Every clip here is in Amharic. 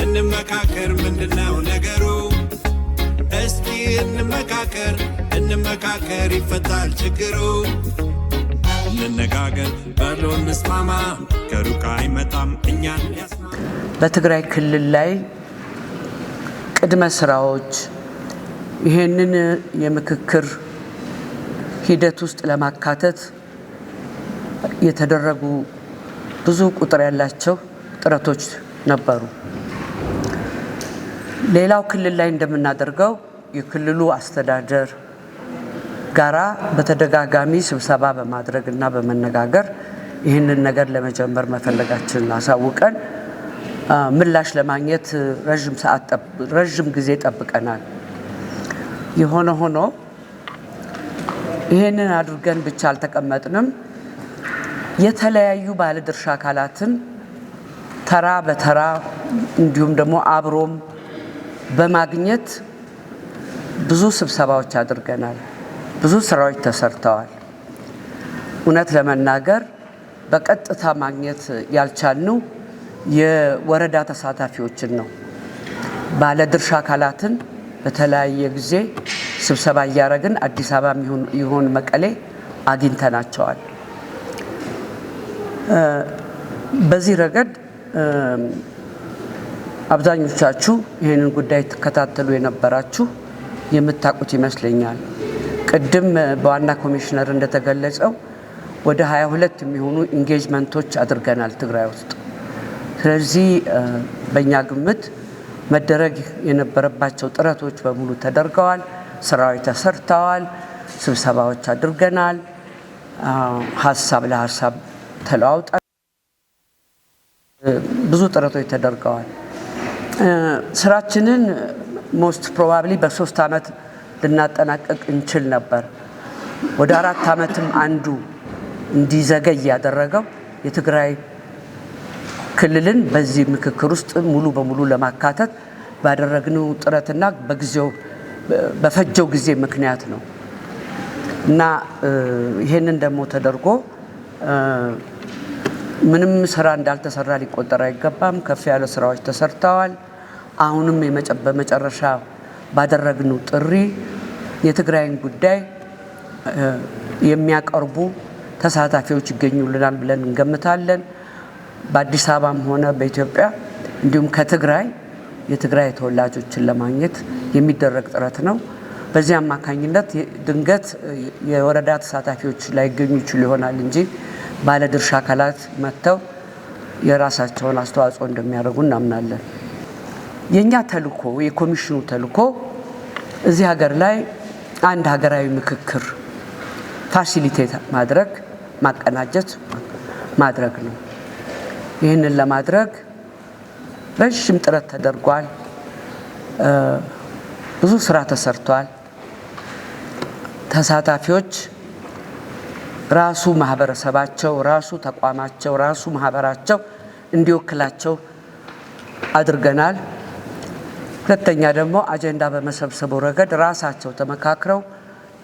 እንመካከር ምንድነው ነገሩ እስኪ እንመካከር ይፈታል ችግሩ እንነጋገር በሎ እንስማማ ከሩቅ አይመጣም እኛን ያስማማ በትግራይ ክልል ላይ ቅድመ ስራዎች ይሄንን የምክክር ሂደት ውስጥ ለማካተት የተደረጉ ብዙ ቁጥር ያላቸው ጥረቶች ነበሩ። ሌላው ክልል ላይ እንደምናደርገው የክልሉ አስተዳደር ጋራ በተደጋጋሚ ስብሰባ በማድረግና በመነጋገር ይህንን ነገር ለመጀመር መፈለጋችንን አሳውቀን ምላሽ ለማግኘት ረጅም ጊዜ ጠብቀናል። የሆነ ሆኖ ይህንን አድርገን ብቻ አልተቀመጥንም። የተለያዩ ባለድርሻ አካላትን ተራ በተራ እንዲሁም ደግሞ አብሮም በማግኘት ብዙ ስብሰባዎች አድርገናል። ብዙ ስራዎች ተሰርተዋል። እውነት ለመናገር በቀጥታ ማግኘት ያልቻልነው የወረዳ ተሳታፊዎችን ነው። ባለድርሻ አካላትን በተለያየ ጊዜ ስብሰባ እያደረግን አዲስ አበባ ይሁን መቀሌ አግኝተናቸዋል። በዚህ ረገድ አብዛኞቻችሁ ይህንን ጉዳይ ተከታተሉ የነበራችሁ የምታውቁት ይመስለኛል። ቅድም በዋና ኮሚሽነር እንደተገለጸው ወደ 22 የሚሆኑ ኢንጌጅመንቶች አድርገናል ትግራይ ውስጥ። ስለዚህ በእኛ ግምት መደረግ የነበረባቸው ጥረቶች በሙሉ ተደርገዋል። ስራዎች ተሰርተዋል። ስብሰባዎች አድርገናል። ሀሳብ ለሀሳብ ተለዋውጠናል። ብዙ ጥረቶች ተደርገዋል። ስራችንን ሞስት ፕሮባብሊ በ3 ዓመት ልናጠናቀቅ እንችል ነበር። ወደ 4 ዓመትም አንዱ እንዲዘገይ ያደረገው የትግራይ ክልልን በዚህ ምክክር ውስጥ ሙሉ በሙሉ ለማካተት ባደረግነው ጥረትና በጊዜው በፈጀው ጊዜ ምክንያት ነው እና ይሄንን ደግሞ ተደርጎ ምንም ስራ እንዳልተሰራ ሊቆጠር አይገባም። ከፍ ያለ ስራዎች ተሰርተዋል። አሁንም በመጨረሻ ባደረግነው ጥሪ የትግራይን ጉዳይ የሚያቀርቡ ተሳታፊዎች ይገኙልናል ብለን እንገምታለን። በአዲስ አበባም ሆነ በኢትዮጵያ እንዲሁም ከትግራይ የትግራይ ተወላጆችን ለማግኘት የሚደረግ ጥረት ነው። በዚህ አማካኝነት ድንገት የወረዳ ተሳታፊዎች ላይገኙ ይችሉ ይሆናል እንጂ ባለድርሻ አካላት መጥተው የራሳቸውን አስተዋጽኦ እንደሚያደርጉ እናምናለን። የኛ ተልእኮ የኮሚሽኑ ተልእኮ እዚህ ሀገር ላይ አንድ ሀገራዊ ምክክር ፋሲሊቴት ማድረግ ማቀናጀት ማድረግ ነው። ይህንን ለማድረግ ረጅም ጥረት ተደርጓል። ብዙ ስራ ተሰርቷል። ተሳታፊዎች ራሱ ማህበረሰባቸው፣ ራሱ ተቋማቸው፣ ራሱ ማህበራቸው እንዲወክላቸው አድርገናል። ሁለተኛ ደግሞ አጀንዳ በመሰብሰቡ ረገድ ራሳቸው ተመካክረው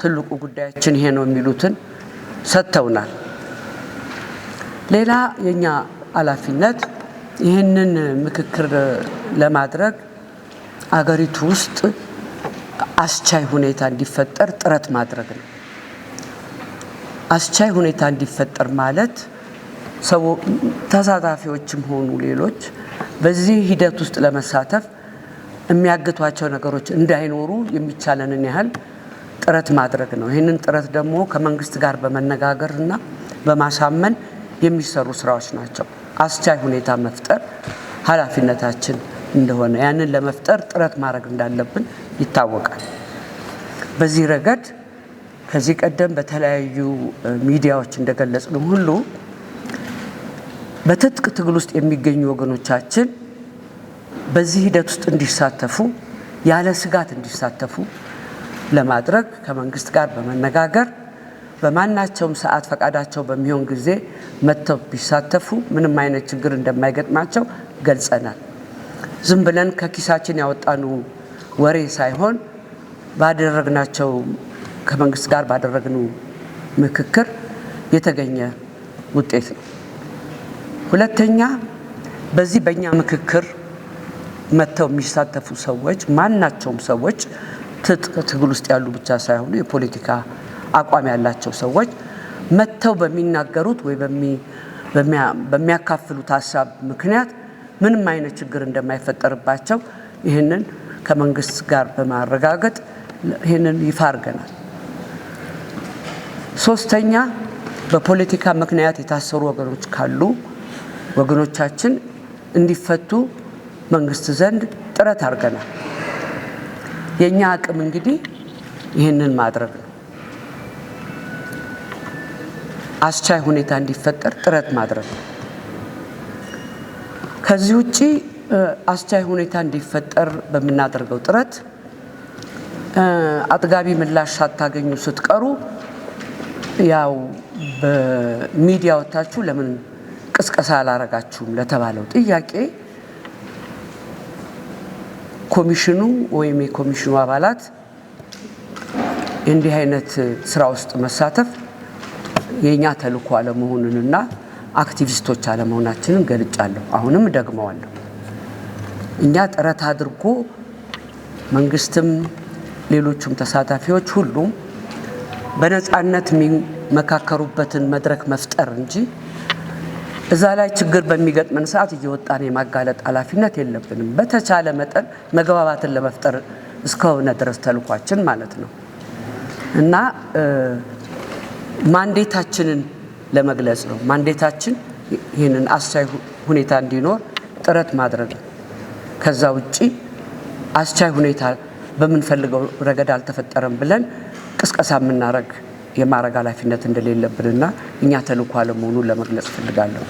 ትልቁ ጉዳያችን ይሄ ነው የሚሉትን ሰጥተውናል። ሌላ የኛ ኃላፊነት ይህንን ምክክር ለማድረግ አገሪቱ ውስጥ አስቻይ ሁኔታ እንዲፈጠር ጥረት ማድረግ ነው። አስቻይ ሁኔታ እንዲፈጠር ማለት ሰው ተሳታፊዎችም ሆኑ ሌሎች በዚህ ሂደት ውስጥ ለመሳተፍ የሚያግቷቸው ነገሮች እንዳይኖሩ የሚቻለንን ያህል ጥረት ማድረግ ነው። ይህንን ጥረት ደግሞ ከመንግስት ጋር በመነጋገርና በማሳመን የሚሰሩ ስራዎች ናቸው። አስቻይ ሁኔታ መፍጠር ኃላፊነታችን እንደሆነ ያንን ለመፍጠር ጥረት ማድረግ እንዳለብን ይታወቃል። በዚህ ረገድ ከዚህ ቀደም በተለያዩ ሚዲያዎች እንደገለጽነው ሁሉ በትጥቅ ትግል ውስጥ የሚገኙ ወገኖቻችን በዚህ ሂደት ውስጥ እንዲሳተፉ ያለ ስጋት እንዲሳተፉ ለማድረግ ከመንግስት ጋር በመነጋገር በማናቸውም ሰዓት ፈቃዳቸው በሚሆን ጊዜ መጥተው ቢሳተፉ ምንም አይነት ችግር እንደማይገጥማቸው ገልጸናል። ዝም ብለን ከኪሳችን ያወጣነው ወሬ ሳይሆን ባደረግናቸው ከመንግስት ጋር ባደረግነው ምክክር የተገኘ ውጤት ነው። ሁለተኛ በዚህ በእኛ ምክክር መተው የሚሳተፉ ሰዎች ማናቸውም ሰዎች ትግል ውስጥ ያሉ ብቻ ሳይሆኑ የፖለቲካ አቋም ያላቸው ሰዎች መተው በሚናገሩት ወይ በሚያካፍሉት ሀሳብ ምክንያት ምንም አይነት ችግር እንደማይፈጠርባቸው ይህንን ከመንግስት ጋር በማረጋገጥ ይህንን ይፋ አድርገናል። ሶስተኛ በፖለቲካ ምክንያት የታሰሩ ወገኖች ካሉ ወገኖቻችን እንዲፈቱ መንግስት ዘንድ ጥረት አድርገናል። የኛ አቅም እንግዲህ ይህንን ማድረግ ነው። አስቻይ ሁኔታ እንዲፈጠር ጥረት ማድረግ ነው። ከዚህ ውጪ አስቻይ ሁኔታ እንዲፈጠር በምናደርገው ጥረት አጥጋቢ ምላሽ ሳታገኙ ስትቀሩ ያው በሚዲያ ወጣችሁ ለምን ቅስቀሳ አላረጋችሁም ለተባለው ጥያቄ ኮሚሽኑ ወይም የኮሚሽኑ አባላት እንዲህ አይነት ስራ ውስጥ መሳተፍ የኛ ተልዕኮ አለመሆኑንና አክቲቪስቶች አለመሆናችንን ገልጫለሁ። አሁንም ደግመዋለሁ። እኛ ጥረት አድርጎ መንግስትም ሌሎችም ተሳታፊዎች ሁሉም በነፃነት የሚመካከሩበትን መድረክ መፍጠር እንጂ እዛ ላይ ችግር በሚገጥመን ሰዓት እየወጣን የማጋለጥ ኃላፊነት የለብንም። በተቻለ መጠን መግባባትን ለመፍጠር እስከሆነ ድረስ ተልኳችን ማለት ነው እና ማንዴታችንን ለመግለጽ ነው። ማንዴታችን ይህንን አስቻይ ሁኔታ እንዲኖር ጥረት ማድረግ ነው። ከዛ ውጪ አስቻይ ሁኔታ በምንፈልገው ረገድ አልተፈጠረም ብለን ቅስቀሳ የማረግ ኃላፊነት እንደሌለብንና እኛ ተልዕኮ አለመሆኑን ለመግለጽ ፈልጋለሁ።